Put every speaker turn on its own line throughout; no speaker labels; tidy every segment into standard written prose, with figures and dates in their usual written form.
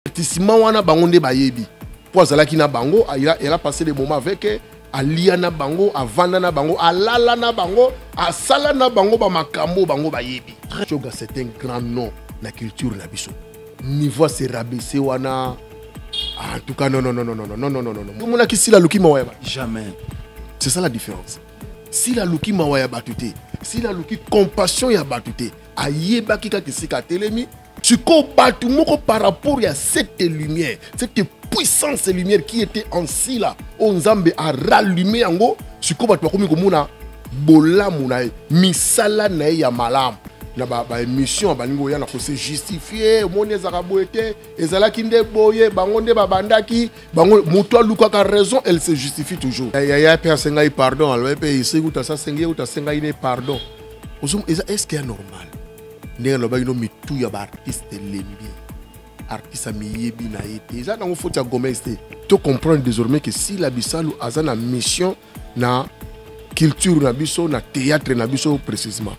Divertissement wana bango nde bayebi. Po azalaki na bango, il a passé des moments avec alia na bango, avanda na bango, alala na bango, asala na bango ba makambo bango bayebi. Choga c'est un grand nom na culture na biso. Niveau c'est rabaissé wana. En tout cas non. Tout monde qui si la luki mawaya.
Jamais.
C'est ça la différence. Si la luki mawaya batute, si la luki compassion ya batute, ayeba kika kisika telemi, tu combattes par rapport à cette lumière, cette puissance de lumière qui était en si là, on Nzambe a rallumé en go, tu combattes comme komuna bola munae, misala na ya malam. Na ba émission balingo ya na ko se justifier, mone zakabo était, ezala kinde boye, bangonde babandaki, bango muto aluka ka raison, elle se justifie toujours. Ya pe senga pardon, alors pe ici ou ta senga ou ta senga ine pardon. Est-ce qu'il est normal? N'est le bain mi tout ya artiste lembi artiste miyebi na été ça dans faut ta Gomez tu comprends désormais que si la Bisalou a une mission na culture na biso na théâtre na biso précisément.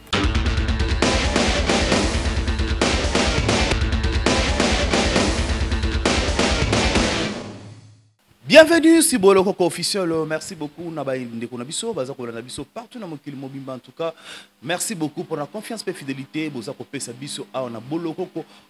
Bienvenue sur Boloko officiel. Merci beaucoup Nabaï Ndeko Nabiso, Bazako Nabiso partout dans mon Mobimba en tout cas. Merci beaucoup pour la confiance et fidélité. Bozako Pesa Biso a on a Boloko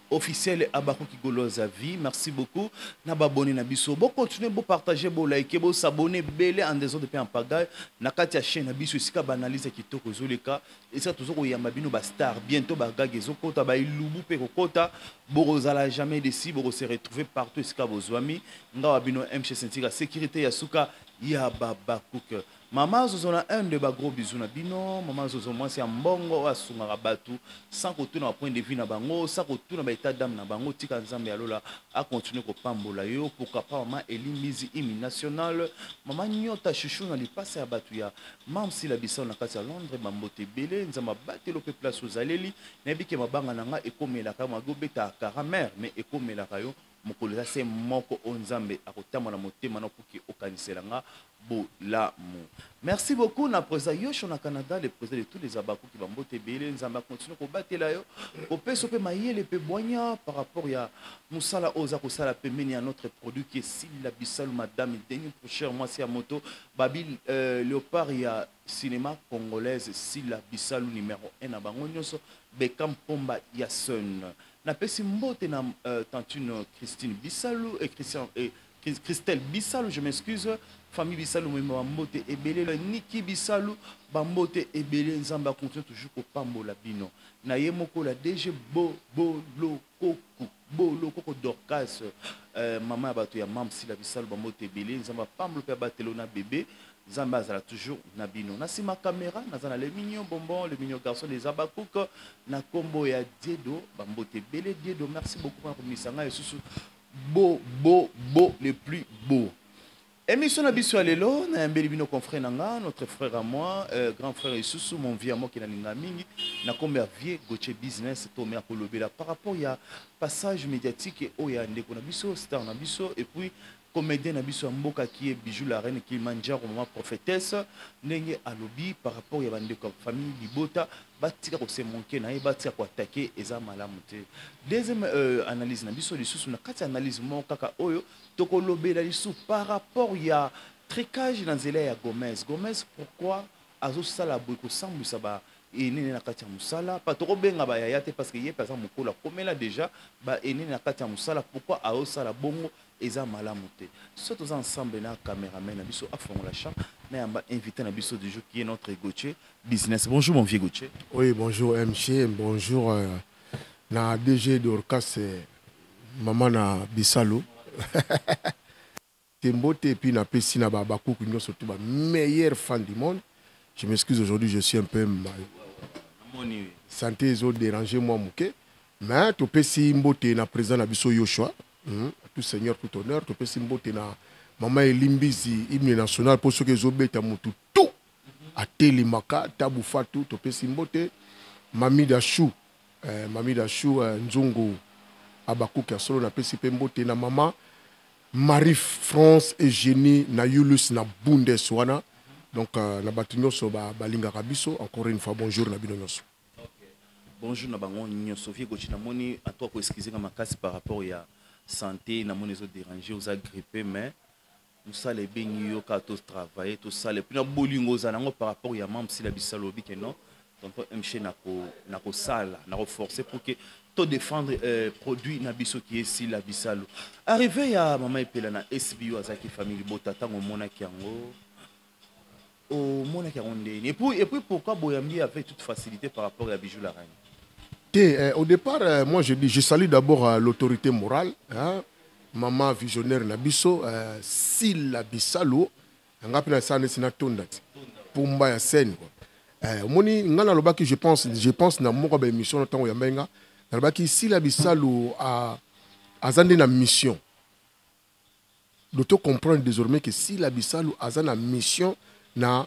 officiel à Bako Kigolo Zavi. Merci beaucoup. Nababoni Nabiso. Bon continuez, bon partager, bon liker, bon s'abonner, belé en des autres pays en pagaille. Nakati a chaîne Nabiso ici ka banalise kitoko zoleka. Et ça toujours Yamabino ba star bientôt bagage zokota ba ilubu pe kokota. Borozala jamais déci, boro se retrouver partout ici ka bozwami. Ngawabino MCC la sécurité yasuka ya baba cook maman zozona un de ba gros bisous na bino maman zozoma c'est mbongo asunga rabatu sans que tout na point de vue na bango sans que tout na ba état d'âme na bango tika nzambe alola a continuer ko pambola yo pour papa maman elimizi imi national maman nyota chouchou na lipasse ya batu ya mam si la biso na kati ya Londres mambote belé nzamba batelo pe place aux aleli na bike mabanga nanga ekomela ka magobeta karamer mais ekomela kayo mokolo c'est moko onzambe akotama na motema na kuki okaniselanga bolamu. Merci beaucoup na président Yosh na Canada, le président de tous les abakou qui bambote belé nzamba continue ko batela yo opeso pe mayele pe boigna par rapport ya musala oza ko sala pe meni à notre produit qui est Silla Bisalou madame dernier prochain moi c'est à moto babil léopard ya cinéma congolaise Silla Bisalou numéro 1 na bango nyonso Bekam Pomba Yason. Na pesi mbote na tantine Christine Bisalou et Christelle Bisalou, je m'excuse. Famille Bisalou, mbote ebele Niki Bisalou, bambote ebele nzamba continue toujours au pambola bino. Na yemoko la DG Bolo Koko Dorcas, maman abato ya mam Silla Bisalou bambote ebele nzamba pambola pe batelo na bébé. Zamba zala toujours nabino. Na ma caméra, na les mignons bonbons, les mignons garçons des abakouk, na combo ya Diedo, bambote belé Diedo. Merci beaucoup pour misanga et sous beau les plus beaux. Émission Nabiso Alelo, na mbeli bino confrère nanga, notre frère à moi, grand frère Isusu, mon vieux à moi qui na linga mingi, na combien vieux Gauthier business to mer kolobela par rapport ya passage médiatique et oya ndeko Nabiso, star Nabiso et puis comédien Nabiso Mboka qui est bijou la reine qui manja au moment prophétesse nenge alobi par rapport à bande comme famille Libota batika ko se manquer na batika ko attaquer eza malamu te. Deuxième analyse Nabiso lisusu na kati analyse mon kaka oyo toko lobela lisusu par rapport ya tricage dans zela ya Gomez pourquoi azo sala boiko sambu saba ene na kati ya musala pa toko benga ba yaya te parce que ye par exemple mokola komela déjà ba ene na kati ya musala pourquoi azo sala bongo eza malamu te. Surtout ensemble na caméraman na biso afon la champ na yamba invité na biso du jour qui est notre Gauthier business. Bonjour mon vieux Gauthier.
Oui, bonjour MC, bonjour na DG Dorcas maman na Bisalou. Tembote et puis na pesi na babakou qui nous surtout ba meilleur fan du monde. Je m'excuse aujourd'hui, je suis un peu mal. Santé les autres déranger moi mouké. Mais to pesi mbote na président na biso Yoshua. Tout seigneur, tout honneur, tout pesi mbote na maman Elimbizi, hymne national pour ceux qui zobeta mutu tout. A Telimaka, Tabou Fatou, to pesi mbote. Mami Dachou, Nzongo, Abakou Kasolo na pesi mbote na maman. Marie-France et Génie na Yulus na Bundeswana. Donc, na batunyo so balinga kabiso. Encore une fois, bonjour na bino nyoso.
Bonjour na bango nyoso. Vieux Gauthier na moni à toi pour excuser ma casse par rapport à santé na moni zo déranger aux grippé mais nous ça les bengi yo ka to travailler tout ça les puis na bolingo za nango par rapport ya mam si la bisalobi que non tonton mche na ko sala na ko forcer pour que to défendre produit na biso qui est si la bisalo arrivé ya maman epela na SBU azaki famille botata ngomona kiango au mona kiango et puis pourquoi boyambi avait toute facilité par rapport à bijou la reine.
Au départ, moi je salue d'abord l'autorité morale, hein, maman visionnaire Nabiso, Sila Bisalo, ngapina sana sina tondati, Pumba ya scène quoi. Moni ngana lobaki je pense na moko ba émission na tango ya mbenga, na lobaki Sila Bisalo a azande na mission. D'auto comprendre désormais que Sila Bisalo azande na mission na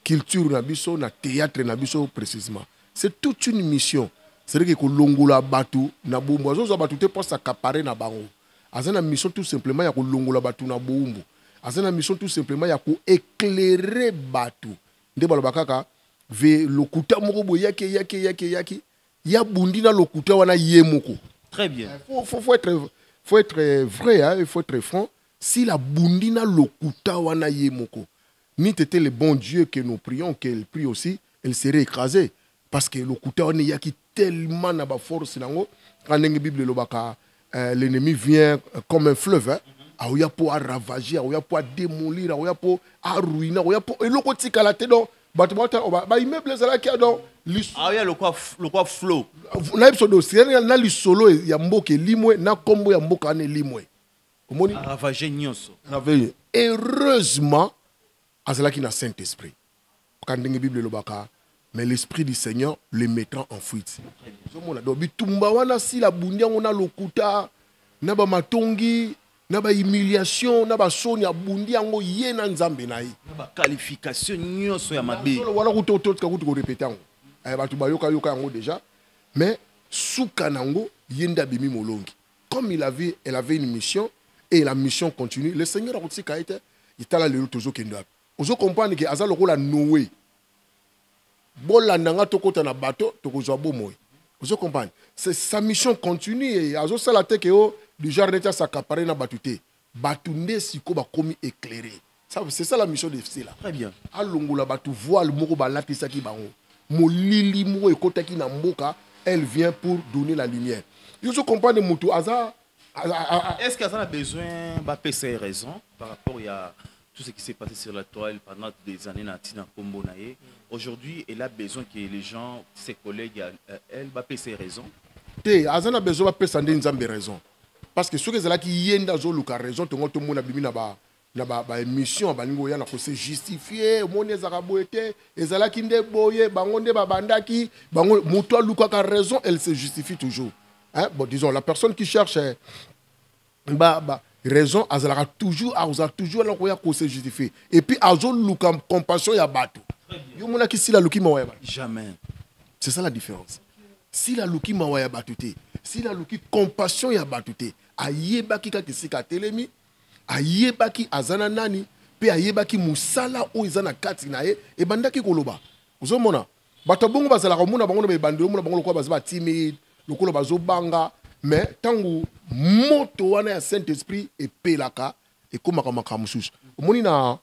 culture Nabiso, na théâtre Nabiso précisément. C'est toute une mission. C'est-à-dire que longola batu na bombo azo batu te pour s'accaparer na bango. Azana mission tout simplement ya ko longola batu na bombo. Azana mission tout simplement ya ko éclairer batu. Nde baloba kaka ve lokuta moko bo yake ya bundi na lokuta wana yemoko.
Très bien.
Faut être vrai hein, il faut être franc. Si la bundi na lokuta wana yemoko. Ni t'était le bon Dieu que nous prions qu'elle prie aussi, elle serait écrasée parce que lokuta wana yaki tellement na ba force nango quand la Bible lobaka l'ennemi vient comme un fleuve hein a pour ravager a pour démolir a pour ruiner a pour eloko tikala te donc bato ba immeuble za la ki donc
le quoi flow
na episode aussi na lisolo ya mboke limwe na kombo ya mboka ne limwe omoni
ravager nyonso
heureusement azalaki na Saint-Esprit quand la Bible lobaka mais l'esprit du Seigneur le mettra en fuite. Donc bitumba wana si la bundia on a lokuta na ba matongi na ba humiliation na ba soni ya bundia ngo yena nzambe na yi.
Na ba qualification nyonso ya mabe.
Wala kutoto ka kuto répéter ngo. Batu ba yoka ngo déjà mais souka nango yenda bimi molongi. Comme elle avait une mission et la mission continue, le Seigneur a dit kaite itala le tozo kenda. Ozo comprendre que azalo ko la Noé. Bola nanga tokota na bateau tokozwa bomoy. Vous comprenez? C'est sa mission continue et azo sala te ke o du jardin ta s'accaparer na batute. Batunde siko ba komi éclairé. Ça c'est ça la mission de Sila.
Très bien.
Alongola batu voile moko ba latisa ki bango. Molili mo ekota ki na mboka, elle vient pour donner la lumière. Vous comprenez mutu aza
est-ce qu'Azan a besoin de passer raison par rapport à tout ce qui s'est passé sur la toile pendant des années dans Kombo Naye? Aujourd'hui, elle a besoin que les gens, ses collègues, elle va passer raison.
Azan a besoin de passer raison. Parce que ceux qui sont qui yenda zo luka raison, tout le monde a bimi na ba émission balingo ya na ko se justifier, moni ezarabo été, ezala kinde boye, bangonde ba bandaki, bango muto luka ka raison, elle se justifie toujours. Hein? Bon, disons la personne qui cherche raison, azala toujours la ko se justifier. Et puis azo luka compassion ya bato. Yomona ki si la luki mawaya ba.
Jamais.
C'est ça la différence. Si la luki mawaya batute, si la luki compassion ya batute, ayebaki ka kisika telemi, ayebaki azana nani, pe ayebaki musala o izana kati na ye, e bandaki koloba. Uzomona, bato bongo bazala komona bango na bande mona bango lokwa bazaba timide, lokolo bazo banga, mais tangu moto wana ya Saint-Esprit e pelaka e komaka makamususu. Omoni na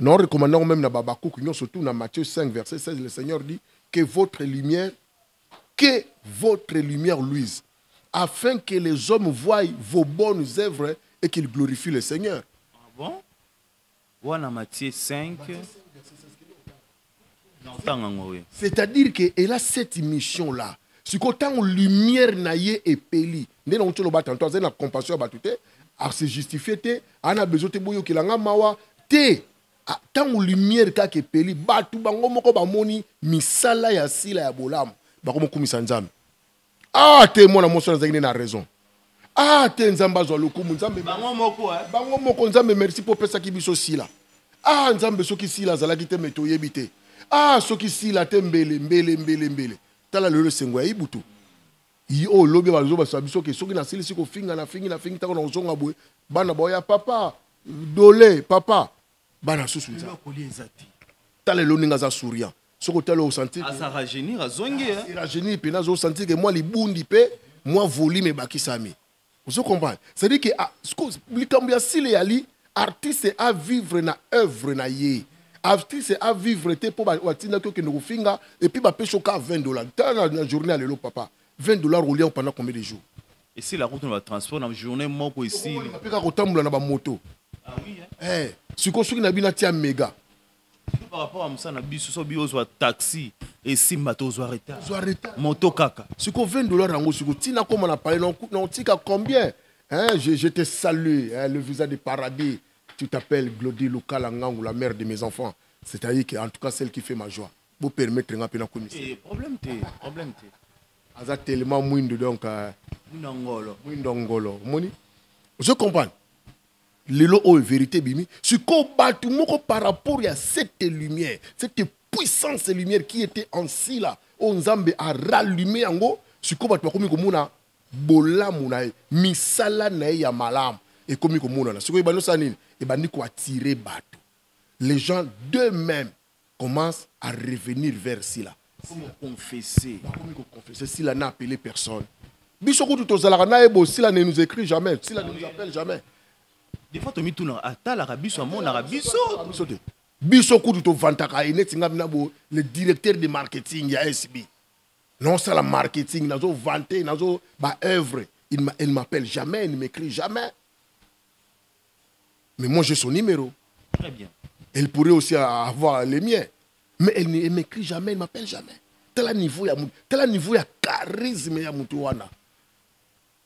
nous recommandons même dans Babakouk, surtout dans Matthieu 5, verset 16, le Seigneur dit que votre lumière luise, afin que les hommes voient vos bonnes œuvres et qu'ils glorifient le Seigneur.
Ah bon? Voilà Matthieu 5.
C'est-à-dire qu'elle a cette mission-là. Si quand lumière naïe et peli, nous avons la compassion à se justifier, on a besoin de boyo kilanga mawa te. Tant lumière ka ke peli batu bango moko ba moni misala ya sila ya bolam ba ko mokumisa nzambe te mona moso na na raison te nzamba zo lokumu nzambe bango moko nzambe merci pour pesa ki biso sila nzambe soki sila zala ki te meto yebite soki sila te mbele tala lelo sengo ya ibutu o lobi ba zo ba sabiso ke soki na sili siko finga na fingi ta ko na zonga boye bana boya papa dole papa bana susu nza tala lo ninga za souriant soko tala o sentir
ça rajeunir azongi
rajeunir pe na zo sentir que moi libundi pe moi volume bakisami Vous comprenez? C'est-à-dire que likambo ya sile yali artiste à vivre na œuvre na ye. Artiste à vivre te pour watina to ke no finga et puis ba pecho ka $20. Dans la journée à l'élo papa. $20 au lien pendant combien de jours?
Et si la route va transport dans la journée moko ici.
On peut ka kotambula na ba moto.
Ah oui hein.
Eh, siko soki na bina tia méga.
Par rapport à ça na biso so bio zo taxi et si mato zo retard.
Zo retard.
Moto kaka.
Siko $20 yango siko tina comme on a parlé non tika combien? Hein, je te salue, hein, le visa de paradis. Tu t'appelles Glody Lukalangang ou la mère de mes enfants. C'est-à-dire qu'en tout cas, celle qui fait ma joie. Pour permettre de faire
Et problème té.
Aza tellement mouinde donc. Mouindongolo. Moni. Je comprends. Lelo o vérité bimi. Ce qu'on bat tout monde par rapport à cette lumière, cette puissance lumière qui était en si là, on zambe a rallumé en go. Ce qu'on bat tout comme komuna bola munae misala na ya malam et comme komuna na. Ce qu'on bat sanini et bandi ko attirer bateau. Les gens d'eux-mêmes commencent à revenir vers Sila.
Comment confesser?
Comment confesser? Sila n'a appelé personne. Bisoko tout ozalaka na ebo Sila ne nous écrit jamais. Sila ne nous appelle jamais.
Des fois tu mis tout dans ata la rabiso mon arabiso.
Bisoko tout vantaka inet ngam bo le directeur de marketing ya SB. Non ça la marketing nazo vanter nazo ba œuvre. Elle m'appelle jamais, elle ne m'écrit jamais. Mais moi j'ai son numéro.
Très bien.
Elle pourrait aussi avoir les miens. Mais elle ne m'écrit jamais, elle ne m'appelle jamais. Tel niveau il y a charisme ya mutuwana.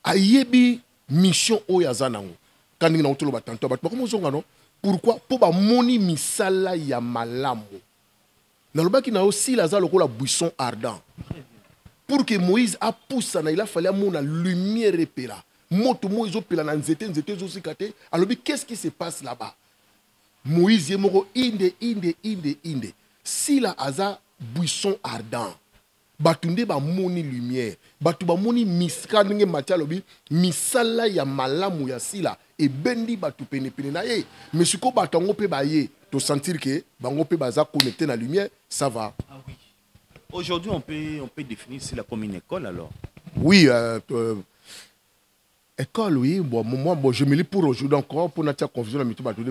Ayebi mission o ya zanango. Quand nous avons tout tanto bat comment zonga non? Pourquoi? Pour ba moni misala ya malamu. Na lobaki na aussi la za lokola buisson ardent. Pour que Moïse a poussé il a fallu mon lumière épela. Moto Moïse opela na nzete zo sikate. Alors qu'est-ce qui se passe là-bas? Moïse yemoko inde. Si la aza buisson ardent. Batunde ba moni lumière. Batu ba moni miska ndenge matia lobi misala ya malamu ya sila et bendi batu pene na ye. Mais siko batango pe ba ye, to sentir que bango pe baza connecté na lumière, ça va.
Ah oui. Aujourd'hui on peut définir cela comme une école alors.
Oui, école, oui. Bon, moi, je me lis pour aujourd'hui encore, pour notre confusion,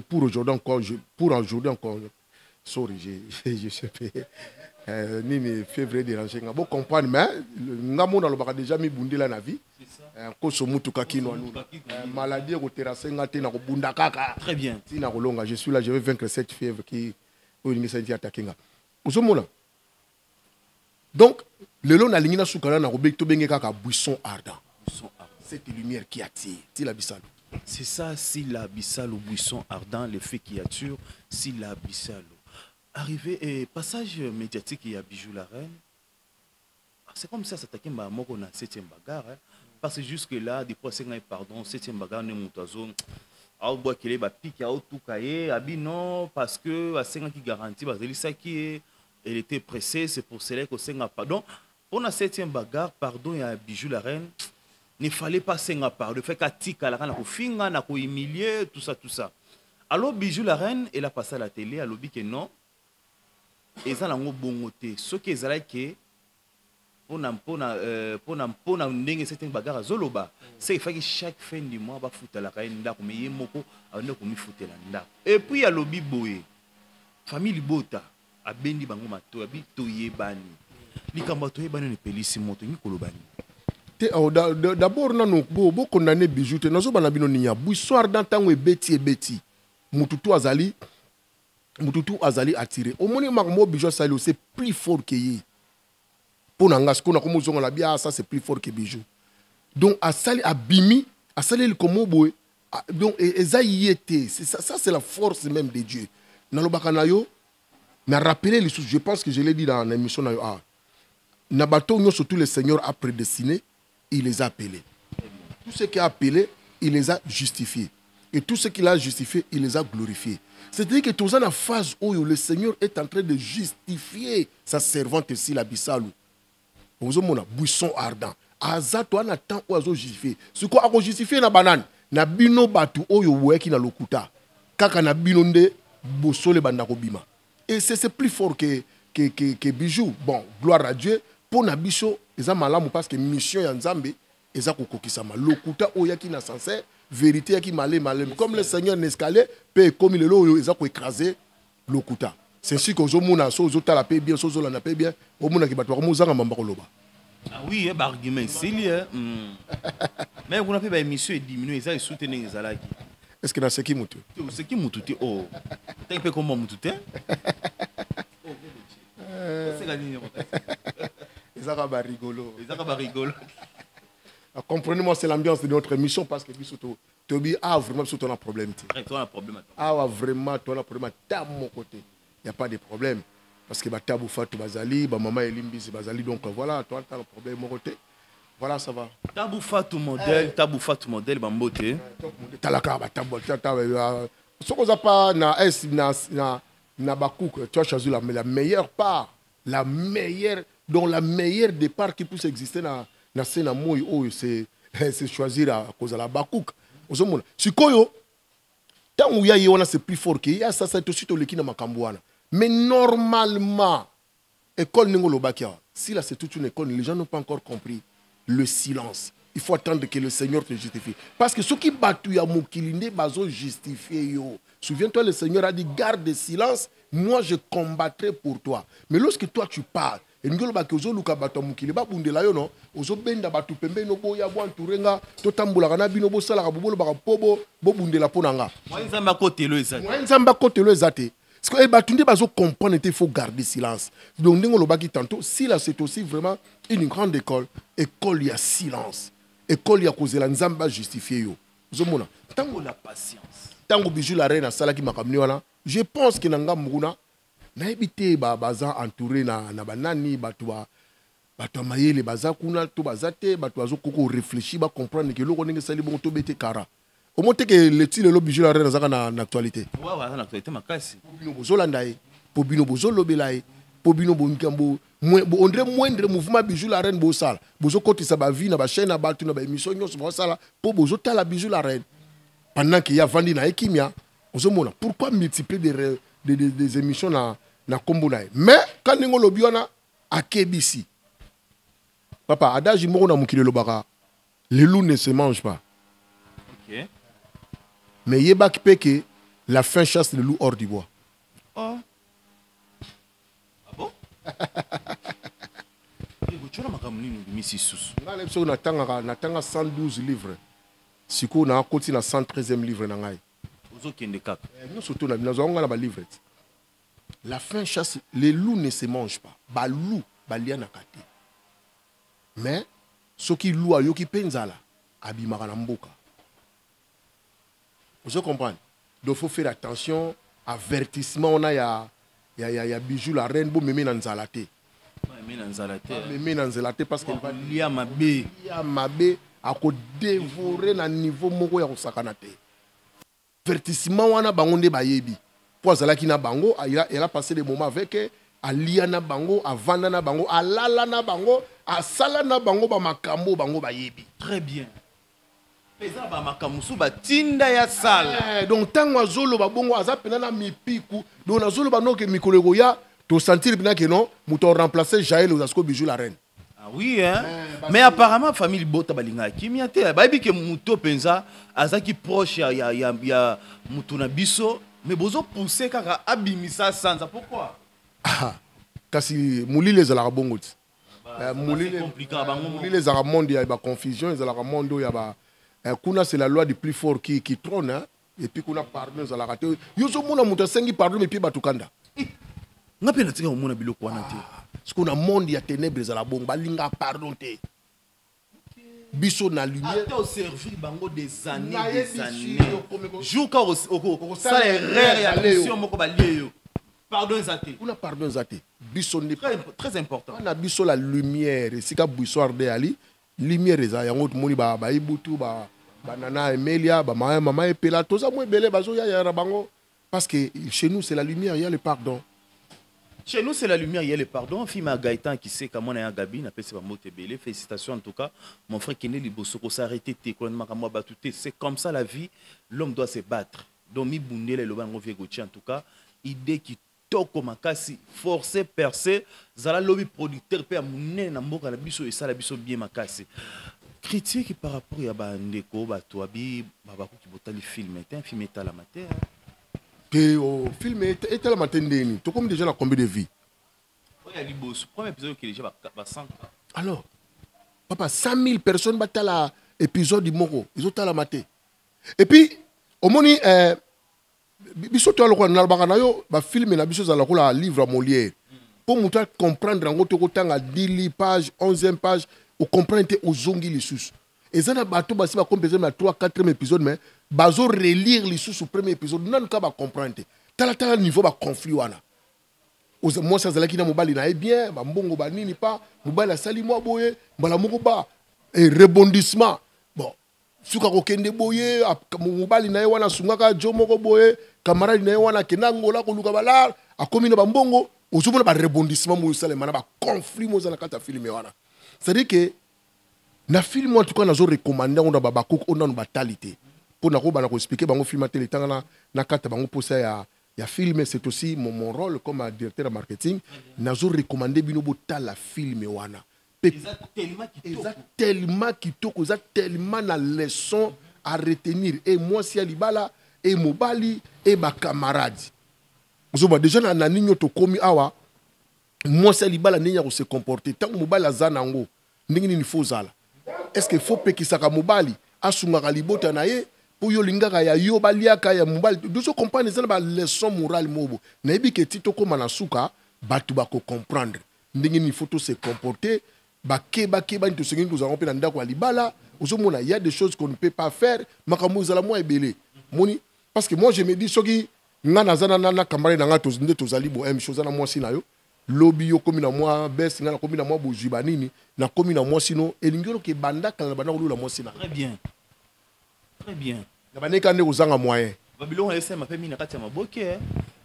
pour aujourd'hui encore, sorry, je sais pas. Ni février dérangé. Bon, comprendre, mais, nous avons déjà mis Bundé là, la vie. Maladie,
très bien.
Je suis là, je vais vaincre cette fièvre qui est attaquée. Donc, le long de la ligne, buisson ardent. Cette lumière qui attire, c'est la Bissalo.
C'est ça, si la Bissalo, buisson ardent, le fait qui attire, si la Bissalo. Arrivé et passage médiatique, il y a Bijou la Reine. C'est comme ça, s'attaquer à moi qu'on a 7e bagarre. Hein. Parce que jusque-là, des fois, c'est un pardon, 7e bagarre, ne moutazone. Alors, bois qu'il est, pique à tout cahier, abi non, parce que à 5 ans qui garantit, parce que ça qui est, elle était pressée, c'est pour cela qu'on s'est pardon. On a 7e bagarre, pardon, il y a Bijou la Reine. Il ne fallait pas s'en parler. Le fait qu'à la reine, n'a pas humilié, tout ça. Alors, Bijou la Reine, elle a passé à la télé, elle a dit que non. Et ça, elle a bon côté. Ce qui est là, que pour cette bagarre à Zoloba, c'est qu'il faut que chaque fin du mois, il faut foutre la reine, mais il faut foutre la. Et puis, il y a le biboé. Famille Bota, a bendi bango mato, a bitoye bani. Likambato bani ne pelisi moto, ni kolobani.
D'abord, nous condamné Bijou. Nous avons dit que soir dans temps et beti. Mututu azali attiré. Au moment où Bijou c'est plus fort que lui. Pour nous, ça c'est plus fort que Bijou. Donc, asali abimi, asali le komo boy. Donc, ça c'est la force même de Dieu. Dans le bakanayo, mais rappelez les choses. Je pense que je l'ai dit dans l'émission. Nabato, surtout le Seigneur a prédestiné. Il les a appelés. Tout ce qu'il a appelé, il les a justifiés. Et tout ce qu'il a justifié, il les a glorifiés. C'est-à-dire que tout ça, dans la phase où le Seigneur est en train de justifier sa servante ici, la Bissalou. Vous avez un buisson ardent. Aza, toi, on a tant où justifié. Ce qu'on a justifié, na banane, na bino batu oyo weki na lokuta. Kaka na bino nde bosole bandako bima. Et c'est plus fort que Bijou. Bon, gloire à Dieu. Pour Nabiso, ils ont malamu parce que mission ya Nzambe, eza kokokisama lokuta oyo yaki na sensé vérité yaki malé comme le seigneur n'escalier pe comme le oyo eza ko écraser lokuta c'est sûr que ozomona so ozotala pe bien so ozolana pe bien omona ki bato bakomozanga mamba koloba.
Ah oui, bah argument c'est mais on a fait émission et diminuer ça et soutenir les alaki.
Est-ce que dans ce qui mutu?
Ce qui mutu oh. T'as un peu comment mutu c'est gagné.
Ezaka ba rigolo.
Ezaka ba rigolo.
Comprenez-moi, c'est l'ambiance de notre émission parce que Tobi a vraiment un problème.
Toi un problème.
Ah vraiment toi un problème à mon côté. Il y a pas de problème parce que Tabou Fatou Bazali, maman Elimbi Bazali donc voilà, toi tu as le problème mon côté. Voilà, ça va.
Tabou Fatou modèle bamboté.
Talaka Tabou ce qu'on a pas na Bakouk, tu as choisi la meilleure part, la meilleure dont la meilleure départ qui puisse exister na scène moi c'est choisir à cause de la Bakouk. Ozomona. Sikoyo tant où ya yona c'est plus fort que ya ça c'est aussi to leki na makambwana. Mais normalement école Ningolo Bakia, si là c'est toute une école, les gens n'ont pas encore compris le silence. Il faut attendre que le Seigneur te justifie. Parce que ceux qui battent ya mokilinde bazo justifier yo. Souviens-toi, le Seigneur a dit garde le silence, moi je combattrai pour toi. Mais lorsque toi tu parles, et nous ba kozo luka bato mokili ba bundela yo no, ozo benda batu pembe no boya bo anturenga, to tambula na bino bo sala ka bobolo ba pobo bo bundela ponanga.
Moi nzamba kotelo ezate.
Moi nzamba kotelo ezate. Parce que batunde bazo comprendre il faut garder silence. Donc ndingo lobaki tantôt, si là c'est aussi vraiment une grande école, école il y a silence. École il y a cause la nzamba justifier yo. Zomona,
tango la patience.
Tango bijou la reine sala ki makamni wana, je pense que nanga muguna na ebité baza entouré na banani batwa batwa mayele baza kuna to bazate batwa zo koko réfléchir ba comprendre que loko ndenge sali bon to bete kara. Au moins que le tile lo bijou la reine zaka na actualité.
Ouais ouais, na actualité makasi.
Bino bozolanda e, po bino bozolobela e, po bino bonkambo moindre mouvement bijou la reine bo sala. Bozo kotisa ba vie na ba chaîne na ba tu na ba émission nyos bo sala po bozo tala bijou la reine. Pendant qu'il y a Vandi na Ekimia, pourquoi multiplier des émissions na Kombonaï? Mais quand nous avons le à KBC, papa, adage moko na mukile lobaka, les loups ne se mangent pas.
Ok.
Mais yeba ki peke, la faim chasse le loup hors du bois.
Oh. Ah bon? Tu as makamuni ni misi sous.
Na tanga 112 livres. Si on a continué na 113e livre na ngai.
Ozo kende kaka.
Nous surtout na zonga na ba livre. La faim chasse, les loups ne se mangent pas. Ba loup balia na kate. Mais ceux qui louent yo ki penzala abimaka na mboka. Vous comprenez? Donc faut faire attention, avertissement on a ya bijou la reine bo meme na nzalate.
Meme na nzalate.
Meme na nzalate parce qu'elle va
lia mabe.
Lia mabe a ko dévorer na niveau moko ya kosakana te. Avertissement wana bango nde bayebi. Pour zala ki na bango, elle a passé des moments avec alia na bango, avanda na bango, alala na bango, asala na bango ba makambo bango bayebi.
Très bien. Pesa ba makamusu ba tinda ya sala.
Donc tango azolo ba bongo azapena na mipiku, donc azolo ba no ke mikolego ya to sentir bien que non, muto remplacer Jaël Ozasko bijou la reine.
Ah oui hein. Mais apparemment famille Bota balinga kimia te. Ba bi ke muto penza azaki proche ya mutu na biso, mais bozo pousser kaka abimisa sanza. Pourquoi?
Ah, kasi mulile za la bongo. Mulile
compliqué bango.
Mulile za monde ya ba confusion, za la monde ya ba kuna c'est la loi du plus fort qui trône hein? Et puis kuna pardon za la raté. Yo zo mona muto sengi pardon mais puis batukanda.
Ngape na tika mona biloko wana te.
Parce qu'on a monde ya ténèbres à la bombe, balinga pardon te. Biso na lumière.
Ata au servir bango des années. Jour ka au ça erreur ya mission moko balieyo. Pardon zate.
On a pardon zate. Biso n'est
très important.
On a biso la lumière, sika buissoir de ali, lumière eza yango moni ba ibutu ba banana Emelia, ba mama epela toza mo belé bazo ya bango parce que chez nous c'est la lumière, il y a le pardon.
Chez nous, c'est la lumière, il y a le pardon. Fima Gaëtan qui sait comment on est à Gabi, n'a pas ses mots tébélé. Félicitations en tout cas. Mon frère Kené Libosoko s'arrêter, c'est comme ça la vie. L'homme doit se battre. Donc, mi bundele le bango vegochi en tout cas. Idée qui toko makasi, forcer, percer. Zala lobby producteur, pe amune na mboka la biso et ça la biso bien makasi. critique par rapport à bandeko bato abi babako ki botali film était un film état la matière.
Que au film est la matin ndeni. Tu comme déjà la combien de vies?
Oui, il y a le premier épisode qui est déjà 100.
Alors, papa, 100 000 personnes battent à l'épisode du Moro. Ils ont à la maté. Et puis, au moment biso to aloko na bakana yo ba film na biso za la livre Molière. Pour nous comprendre en gros tanga 10 pages, 11e page, ou comprendre aux zongi les sous. Et ça na bato ba si ba compéter na 3 4e épisode mais bazo relire les sous au premier épisode non ka ba comprendre. Tala niveau ba conflit wana. Moi ça zala ki na mobali na bien, ba mbongo ba nini pa, mobali sali moi boye, mbala moko ba et rebondissement. Bon, suka ko kende boye, mobali na wana sungaka jo moko boye, camarade na wana kenangola ko luka bala, akomi na ba mbongo, ozomona ba rebondissement mo sala mana ba conflit mo zala kata film wana. C'est-à-dire que na film en tout cas nazo recommander on ba bakoko on na batalité. Pour na ko ba na ko expliquer bango film télé tanga na kata bango posa ya film, c'est aussi mon rôle comme directeur de marketing. Nazo recommander binobo la film wana. Tellement kitoko, tellement na leçon à retenir. Et moi si alibala et mobali et ma camarade. Vous voyez déjà na ninyo to komi awa. Moi si alibala nenya ko se comporter. Tant mobali azanango, ndingi ni fozala. Est-ce que faut pe kisaka mobali asunga kalibota na ye? Pour yo lingaka ya yo baliaka ya mobali doso comprendre ça ba leçon morale mobo na yebi ke tito ko manasuka batu ba ko comprendre ndenge ni faut se comporter ba nto sengi nous avons pe na ndako alibala ozomona il y a des choses qu'on ne peut pas faire makamu zala moi ebele moni parce que moi je me dis soki ngana zana na kamare na ngato nde tozali bo m chose na moi sina yo lobby yo komi na moi best ngana komi na moi bojiba nini na komi na moi sino elingiro ke banda kala banda ko la moi sina
très bien. Très bien.
Nabane kande kozanga moyen.
Babylon ese ma famille na kati ya maboke.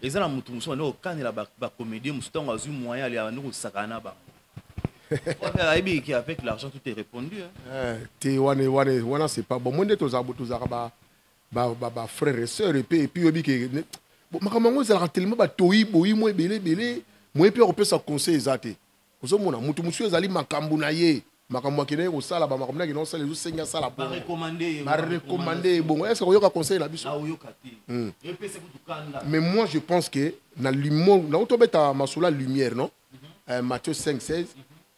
Ezala mutu muso na okanela ba comédie mustango azu moyen ali anu sakana ba. Aibi qui avec l'argent tout est répondu hein.
Te wana c'est pas bon monde tozaka ba frères et sœurs et puis obi ke makamango ezala tellement ba toyi boyi mo belé mo pe on sa conseil ezate. Ozomona mutu musu ezali makambu na ye. Makambo kene ko sala ba makambo na kene sala senga sala
ba
recommander bon est-ce que yoka conseil na biso mais moi je pense que na l'humour na to beta masula lumière non Matthieu 5:16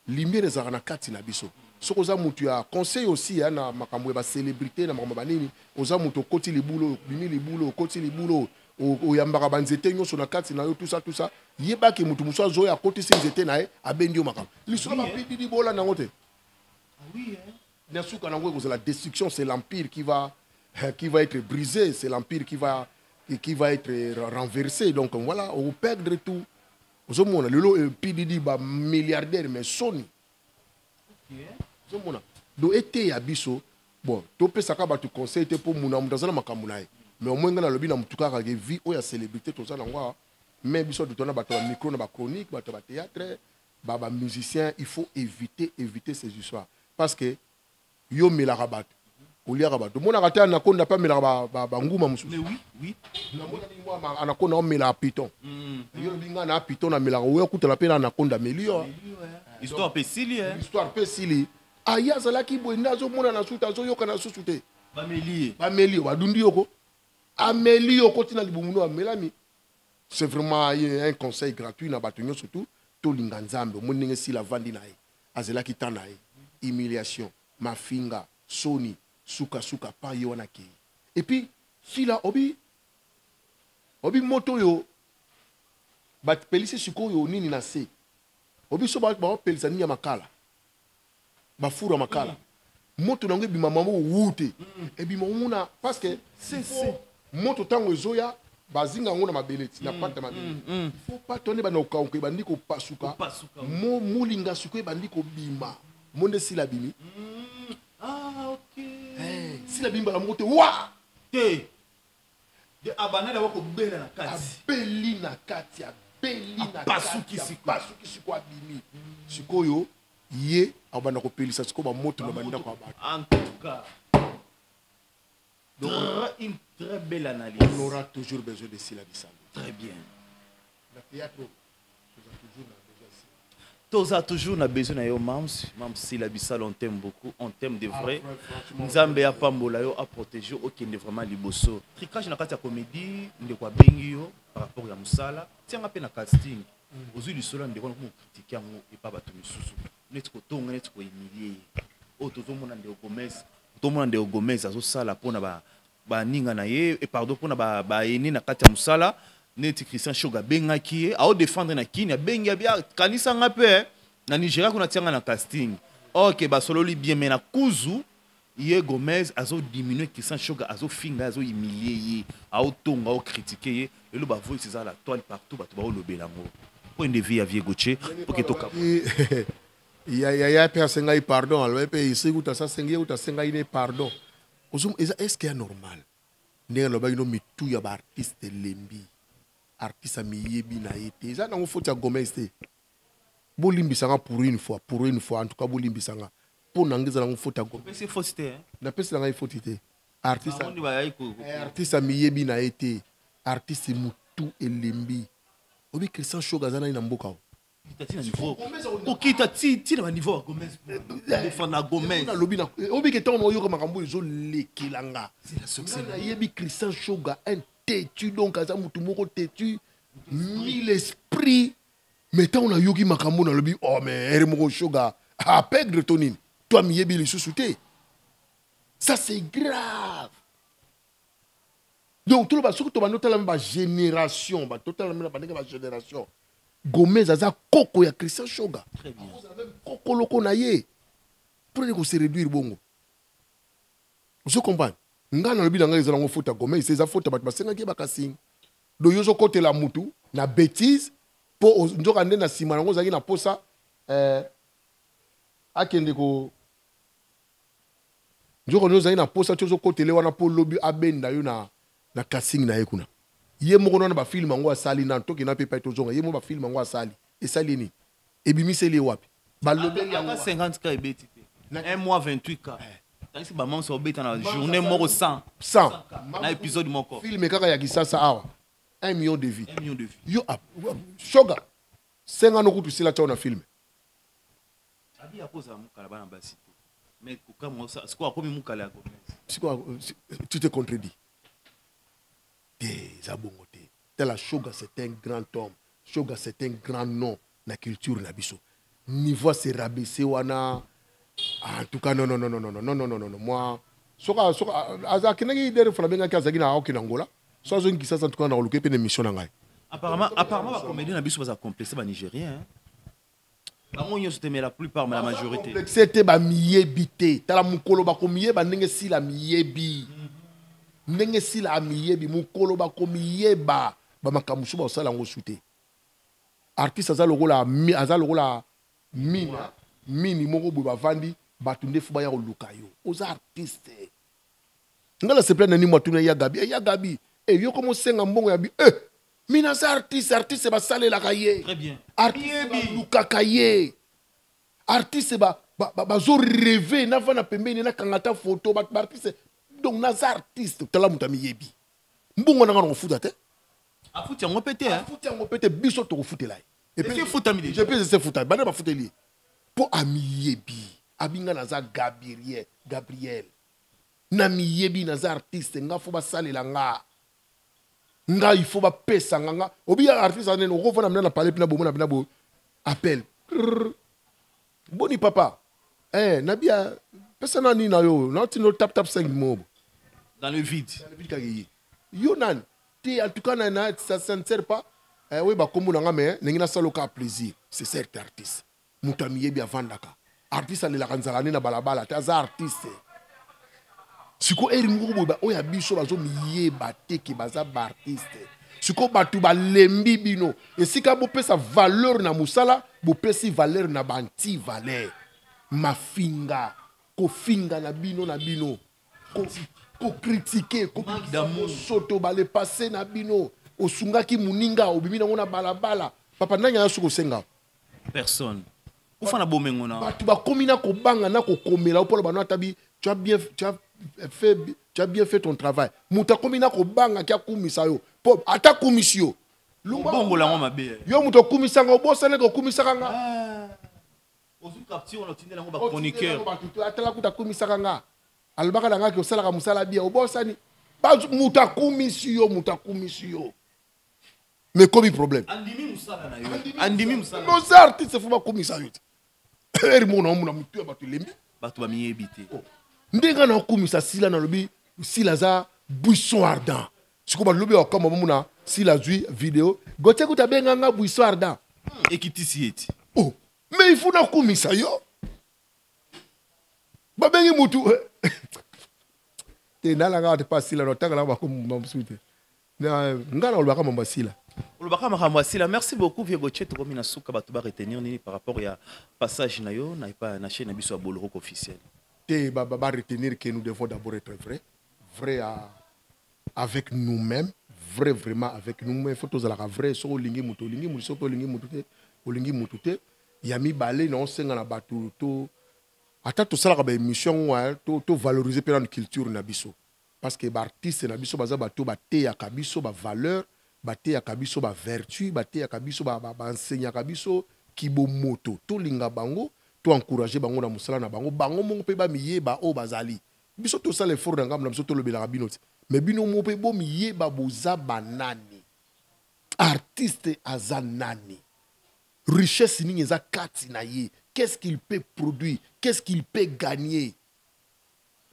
lumière ezaka na kati na biso soko za mutu ya conseil aussi na makambo ba célébrité na makambo banini oza mutu koti libulo bimi libulo koti libulo o yambaka banzete nyonso na kati na yo tout ça yeba ke mutu muso azo ya koti sinzete na ye abendi yo makambo liso ba pidi bola na ngote.
Oui, hein.
Bien sûr, quand on la destruction, c'est l'empire qui va être brisé, c'est l'empire qui va être renversé. Donc voilà, on perdre tout. Vous avez le PDD milliardaire, mais Sony. Donc, été à Bisso, bon, tu peux savoir que tu conseilles pour mon dans la makamounaï. Mais au moins, dans le lobby, dans tout cas, il y a vie, il y a célébrité, tout ça, mais Bisso, tu as un micro, un chronique, un théâtre, un musicien, il faut éviter ces histoires. Parce que yo melarabat olia rabat mon arata anakonda pas melarabat nguma mususu
mais oui
na mona ni moi anakonda o mela piton yo binga na piton na melarabat oya kutala pe na anakonda melio
histoire pesili hein
histoire pesili aya zala ki boinda zo mona na suta zo yoka na susute
ba melio
badundi yoko amelio kotina libumuno amelami c'est vraiment un conseil gratuit na batunyo surtout to linganzambe moninge si la vandi na azela ki tanae humiliation, mafinga, soni, suka pa yona ke. Et puis, si la obi moto yo, bat pelise suko yo nini na se. Obi so ba pelisa ni ya makala. Ba fura makala. Moto nange bi mamamo wute. Et bi mamuna parce que c'est moto tango zoya bazinga ngona mabeleti na pata mabeleti. Il faut pas tonner ba no kaonke bandiko pasuka. Mo mulinga suko bandiko bima. Monde si la bimi.
Ah, ok.
Hey, si la bimba la monte, wa!
De abana da wako bela na kati.
Abeli na kati, abeli na kati.
Pasuki
siko abimi. Siko yo, ye, abana ko pelisa siko ba moto na banda ko abana.
En tout cas, une très belle analyse.
On aura toujours besoin de Sylla Bissamba.
Très bien.
Le théâtre,
Toza toujours na besoin na yo Mams si la bisala on t'aime beaucoup, on t'aime de vrai. Nzambe ya pambola yo a protéger okende vraiment liboso. Tricage na kati ya comédie ndeko abengi yo par rapport ya musala. Tianga pe na casting. Ozui lisolo ndeko ko critiquer yango et pas bato misusu. Net ko tonga net ko humilier. O tozo mona ndeko Gomez. To mona ndeko Gomez azo sala pona ba ninga na ye et pardon pona ba eni na kati ya musala. Neti Christian Shoga benga ki a défendre na kini benga bia kanisa ngape na Nigeria kuna tianga na casting. OK ba solo li bien mais na kuzu ye Gomez azo diminuer Christian Shoga azo finga azo humilier ye a tonga o critiquer ye et le ba voice ça la toile partout ba to ba lobela ngo point de vue à vie Gauthier pour que to cap
ya personne ngai pardon alors pe ici uta ça sengi uta senga ine pardon est-ce qu'il est normal ne lo ba ino mitu ya ba artiste lembi artiste miyebi na été ça na faut ya Gomez te bolimbisanga pour une fois en tout cas bolimbisanga pour nangiza na faut ya Gomez
c'est fausseté hein
na pesa nga fausseté artiste miyebi na été artiste mutu elembi obi Christian Shoga zana ina mboka
Tina niveau okita ti na niveau Gomez défendre Gomez
na lobi na obi ke ton oyo ko makambo ezo lekelanga c'est la succès na yebi Christian Shoga un têtu donc aza mutu moko têtu mille esprit mettons on a yogi makambo na lobi oh mais ere moko Shoga a perdre tonine toi mi yebi le sous-souté ça c'est grave donc tout le monde surtout to ba notala ba génération ba totalement ba génération Gomez aza koko ya Christian Shoga
très bien
koko loko na ye pour ne ko se réduire bongo vous comprenez nga na lobi na nga ezala ngo faute Gomez c'est za faute ba senga ke ba kasing do yozo côté la mutu na bêtise po njoka nde na sima ngo zaki na posa akende ko njoko nyo zaki na posa tozo côté le wana po lobi abenda yo na kasing na ye kuna ye moko na ba film ngo asali na toki na pepa tozonga ye mo ba film ngo asali esali ni ebimiseli wapi ba lobi ya
50k ebeti un mois 28k tanisi ba mom so obeta na journée moko 100 na épisode moko
film kaka ya kisasa awa 1 million de vues yo Shoga senga no kutu sila na film
abi akoza mukala bana basi mais kama ça c'est quoi comme mukala ya Gomez
tu te contredis Zabongote. Tela Shoga c'est un grand homme. Shoga c'est un grand nom na culture na biso. Niveau c'est rabaissé wana. En tout cas non. Moi soka aza kenagi dere flabenga ka zagi na okina Angola. So zo ngisa en tout cas na oluke pe émission na ngai.
Apparemment ba comédie na biso ba complexé ba nigérien. Ba monyo se la plupart mais la majorité.
C'était ba miyebité. Tala mukolo ba komiye ba ndenge si la miyebi. Ndenge sila amiyebi mukolo ba komiyeba ba makamusu ba osala ngo shooter artiste aza lokola mini moko bo bavandi batunde fuba ya luka yo oza artiste ngala se plana ni matuna ya gabi yo komo senga mbongo ya bi mina za artiste ba sale la kaye
très bien
artiste luka kaye artiste ba zo rêver na vana pembeni na kangata photo ba artiste donc naza artiste tala muta miyebi mbongo na ngana futa te
afuti yango pété hein
afuti yango pété biso to futela
et puis futa mi
je peux se futa bana ba futeli po amiyebi abinga naza Gabriel na miyebi naza artiste nga fo ba salela nga il faut ba pesa nga obi artiste anene ko fona mna na parler pina bomo na bina bo appel boni papa nabia pesa na ni na yo not no tap 5 mob
dans le vide
Yonan ti en tout cas na ça ne sert pas oui ba komo na nga mais nengina salo ka plaisir c'est certain artiste mutamiye bi avandaka artiste ale la kanzala na balabala ta za artiste siko eri ngubo ba oya biso bazo miyeba teke baza ba artiste siko batu ba lembi bino esika bo pesa valeur na musala bo pesi valeur na banti valeur mafinga ko finga na bino ko critiquer ko soto ba le passer na bino osungaki muninga obimi na ngona balabala papa nanya suko senga
personne ufana bomengo na
batu ba komina ko banga na ko komela opolo bana tabi tu as bien fait ton travail muta komina ko banga kya kumisa yo po ata komisio
bongo la ngoma be
yo muto kumisa ngo bosane ko kumisa nga
Ozu capture on otindela ngo ba chroniqueur.
Atala kuta komisaka nga. Albaka nga ki osala ka musala bia obosani. Ba mutakumisi yo. Mais comme problème.
Andimi musala na yo. Andimi musala.
Nos artistes faut pas komisa yo. Eri mona mona mutu ba tulembi.
Bato ba miyebite.
Ndenga na komisa sila na lobi sila za buisson ardent. Siko ba lobi okama mona sila zui vidéo. Gote kuta benga nga buisson ardent.
Ekitisi eti.
Oh, mais il faut na komisa yo. Ba bengi mutu. Te nala nga te pasila no tanga la ba ko mamsute. Nga na olbaka mambasila.
Merci beaucoup, Vieux Gauthier. Tu as souka batuba retenir par rapport à passage na yo na pas na chaîne biso Bolorok officiel.
Te ba retenir que nous devons d'abord être vrai avec nous-mêmes, vrai vraiment avec nous-mêmes. Faut tous la vrai so lingi mutu so lingi mutu yami balé non senga na batu to ata to sala ba émission to valoriser pe la culture na biso parce que ba artiste na biso baza batu ba te ya kabiso ba valeur bate ya kabiso ba vertu bate ya kabiso ba enseignant kabiso kibo moto to linga bango to encourager bango na musala na bango mo pe ba miyeba o bazali biso to sala effort ngam na biso to lobela binoti mais bino mo pe bo miyeba boza banani artiste azanani richesse ni eza kati na ye qu'est-ce qu'il peut produire qu'est-ce qu'il peut gagner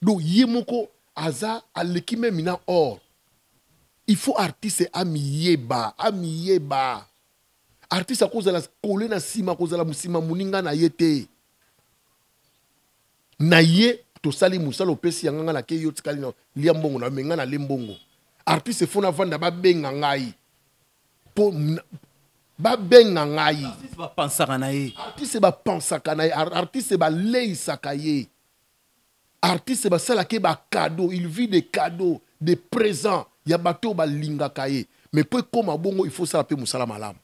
do yemoko aza aleki même na or. Il faut artiste amiyeba. Artiste à cause de la coller na sima, à cause de la musima muninga na yete. Na ye to sali musalo pesi yanga na ke yotikali na liambongo na menga na lembongo. Artiste fona vanda ba benga ngai. Po ba benga ngai.
Artiste ba pensaka na ye.
Artiste ba pensaka na ye. Artiste ba leisaka ye. Artiste ba sala ke ba cadeau, il vit des cadeaux, des présents. Il y a bateau ba linga kaye. Mais pour comme à bongo, il faut ça appeler Moussala Malam.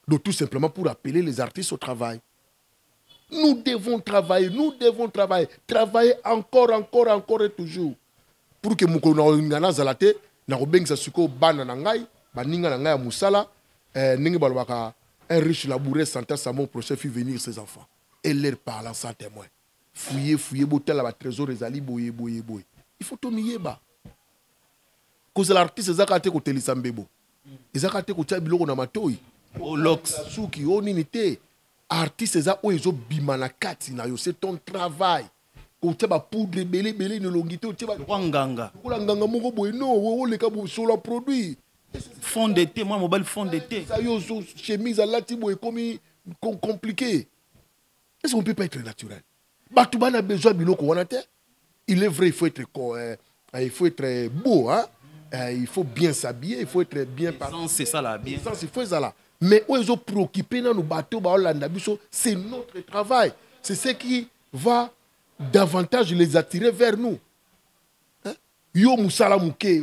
Donc tout simplement pour appeler les artistes au travail. Nous devons travailler. Travailler encore et toujours. Pour que nous ngana zalate, na robeng sa suko bana na ngai, baninga na ngai ya Moussala, ningi balwaka un riche labouré Santa Samon prochain fit venir ses enfants. Et leur parlant sans témoin. Fouiller, botel la trésor ezali boye. Il faut tout nier bas. Cause l'artiste ezakate ko telisa mbebo. Ezakate ko tia biloko na matoi.
O lox
suki o ninité. Artiste eza o ezo bimana kati na yo, c'est ton travail. Ko tia ba poudre belé ne longité o tia ba
nganga.
Ko la nganga moko boy no o le ka bo sur le produit.
Fond de thé, moi mobile fond de thé.
Ça yo chemise à lati boy comme compliqué. Est-ce qu'on peut pas être naturel? Batouba a besoin de biloko wana te. Il est vrai, il faut être beau, hein. Il faut bien s'habiller, il faut être bien
parlé. C'est ça là, bien.
Il faut ça là. Mais où ils ont préoccupé dans nos bateaux, c'est notre travail. C'est ce qui va davantage les attirer vers nous. Yo musala muke,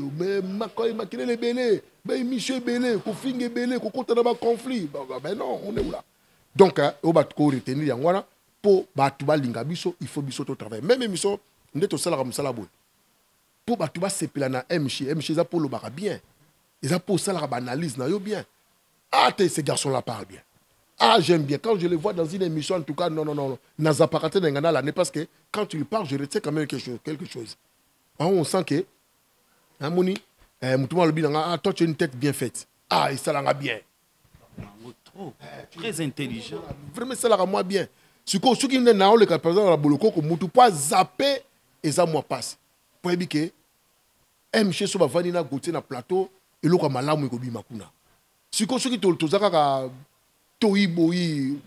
makile les belé, Michel belé, kofinge belé, kokota na conflit. Ben non, on est où là? Donc, au bateau retenir yangwana pour batuba linga biso, il faut biso to travail. Même émission, on to sala musala boy. Pour batuba sepela na MG za pour le bara bien. Ils a pour ça la analyse na yo bien. Ah, ces garçons-là parlent bien. Ah, j'aime bien. Quand je les vois dans une émission, en tout cas, non. Naza parate n'engana l'année parce que quand tu lui parles, je retiens quand même quelque chose. On sent que, hein, Moni, toi, tu as une tête bien faite. Ah, et ça l'a bien.
Trop. Très intelligent.
Vraiment, ça l'a moi bien. Ce qui est dans le cas, par exemple, la boloko, que tu pas zapper, et ça, moi, passe. Pour éviter que, MG Soba Vanina Gauthier na plateau, et l'eau comme malamu et kobi makuna. Si ko soki to zaka toi boyi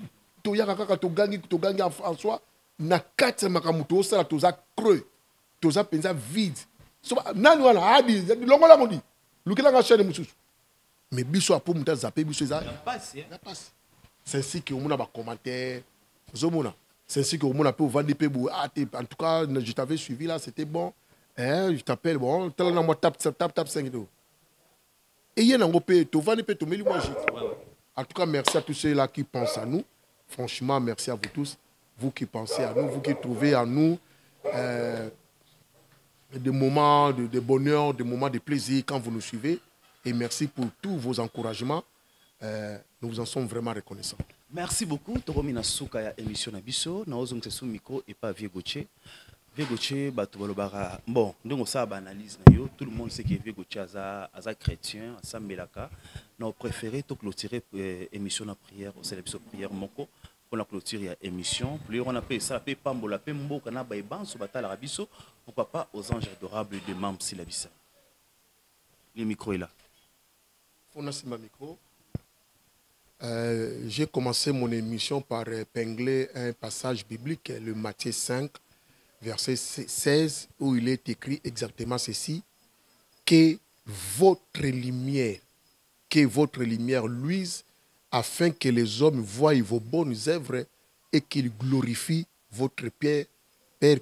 to yaka kaka to gangi en soi na kati makamuto sala to za creux to za penza vide so nani wana hadi longola modi lukila nga chaîne mususu mais biso apo muta zaper biso za passe c'est ainsi que on a ba commentaire zomona c'est ainsi que on a pu vendre pe en tout cas je t'avais suivi là c'était bon hein je t'appelle bon tel na moi tape 5 euros. Et en tout cas, merci à tous ceux-là qui pensent à nous. Franchement, merci à vous tous. Vous qui pensez à nous, vous qui trouvez en nous des moments de bonheur, des moments de plaisir quand vous nous suivez. Et merci pour tous vos encouragements. Nous vous en sommes vraiment reconnaissants.
Merci beaucoup. Toromi na suka ya émission na biso. Na ozong te sou micro et pas Vieux Gauthier. Vieux Gauthier, bato balobara. Bon, donc on sa analyse na yo. Tout le monde sait que Vieux Gauthier aza chrétien, asa melaka. Na préféré to clôturer émission na prière, c'est la biso prière moko. Pour la clôture ya émission. Plus on appelle ça pe pambola pe mboka na baiban so batala biso. Pourquoi pas aux anges adorables de Mam Silabissa. Le micro est là.
Fonasi ma micro. J'ai commencé mon émission par épingler un passage biblique, le Matthieu 5, verset 16, où il est écrit exactement ceci, que votre lumière luise, afin que les hommes voient vos bonnes œuvres et qu'ils glorifient votre Père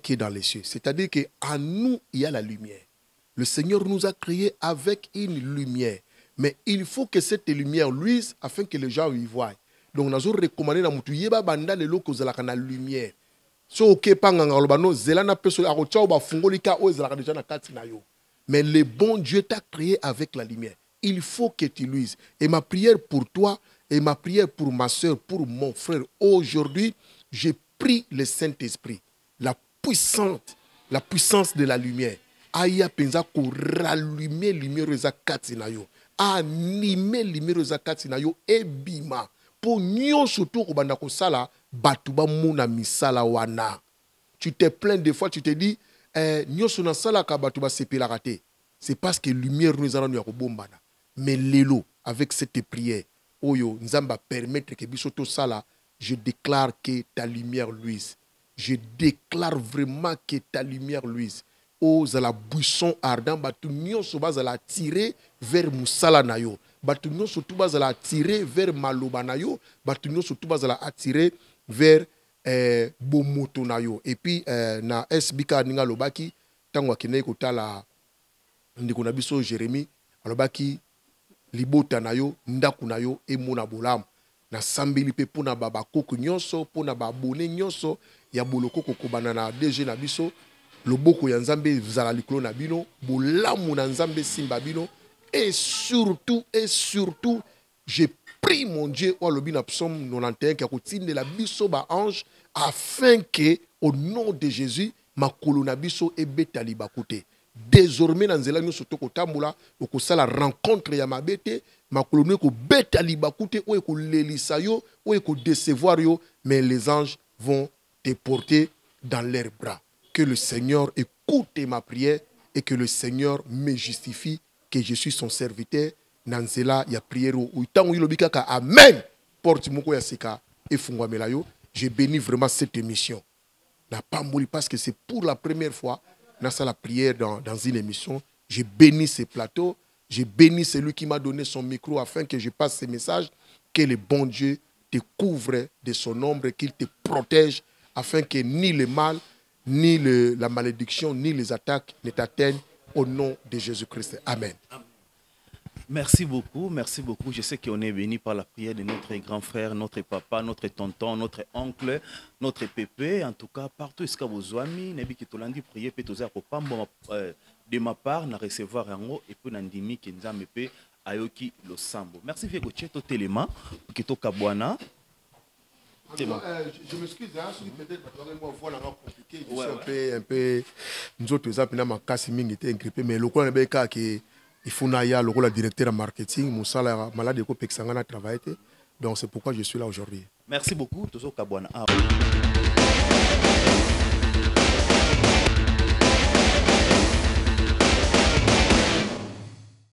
qui est dans les cieux. C'est-à-dire qu'en nous, il y a la lumière. Le Seigneur nous a créés avec une lumière. Mais il faut que cette lumière luise afin que les gens y voient. Donc, nous avons recommandé à Moutou Yeba Banda le loko zelaka na lumière. So ok panganga lobano zelana peso arocha ba fungolika o zelaka déjà na kati na yo. Mais le bon Dieu t'a créé avec la lumière. Il faut que tu luises. Et ma prière pour toi et ma prière pour ma soeur, pour mon frère, aujourd'hui, je prie le Saint-Esprit, la puissance de la lumière. Aya penza ko rallumer lumière za kati na yo. Animer lumière za kati na yo ebima pour nyon surtout ko banda ko sala batuba muna misala wana. Tu te plains des fois, tu te dis nyon sona sala ka batuba sepela raté. C'est parce que lumière nous allons ko bombana. Mais lelo avec cette prière, oyo nzamba permettre que bisoto sala, je déclare que ta lumière luise. Je déclare vraiment que ta lumière luise. Aux la buisson ardent, batunyo soba la tirer vers Moussala nayo, batunyo surtout la tirer vers Maloba nayo, batunyo surtout la attirer vers Bomoto nayo. Et puis na SBK ninga lobaki tangwa kine kotala ndikona biso Jérémie alobaki libota nayo ndaku nayo emona bolam na sambeli pe pona baba koko nyonso pona babone nyonso ya boloko kokobana na DG na biso. Loboko ya nzambe zala likolo na bino, bolamu na nzambe simba bino, et surtout, je prie mon Dieu, au lobi na psaume 91, qui a continué la biso ba ange, afin que, au nom de Jésus, ma kolona biso e betali bakote. Désormais, dans nzela nyoso toko tambola, oko sala rencontre ya mabete, ma kolona ko betali bakote, ou eko lelisa yo, ou eko décevoir yo, mais les anges vont te porter dans leurs bras. Que le Seigneur écoute ma prière et que le Seigneur me justifie que je suis son serviteur. Nanzela ya prière ou tango ilobika ka amen. Porte moko ya sika et fungwa melayo. Je bénis vraiment cette émission. Na pamboli parce que c'est pour la première fois dans la prière dans une émission. Je bénis ce plateau. Je bénis celui qui m'a donné son micro afin que je passe ce message. Que le bon Dieu te couvre de son ombre, qu'il te protège afin que ni le mal ni la malédiction, ni les attaques ne t'atteignent au nom de Jésus-Christ. Amen.
Merci beaucoup, merci beaucoup. Je sais qu'on est béni par la prière de notre grand frère, notre papa, notre tonton, notre oncle, notre pépé. En tout cas, partout où vous avez Nebi qui t'a dit prier, de ma part, na recevoir un mot et puis n'andimi qui nous a mépé ayoki lo sambo. Merci Vieux Gauthier, to téléma, qui to kabwana.
Je m'excuse, peut-être compliqué. Je suis un peu. Nous autres, ma casse était ingrippé, mais le coin est que il faut naïa le rôle directeur en marketing. Mon salaire malade de Pexangana travaillé. Donc c'est pourquoi je suis là aujourd'hui.
Merci beaucoup, Tozo Kabwana.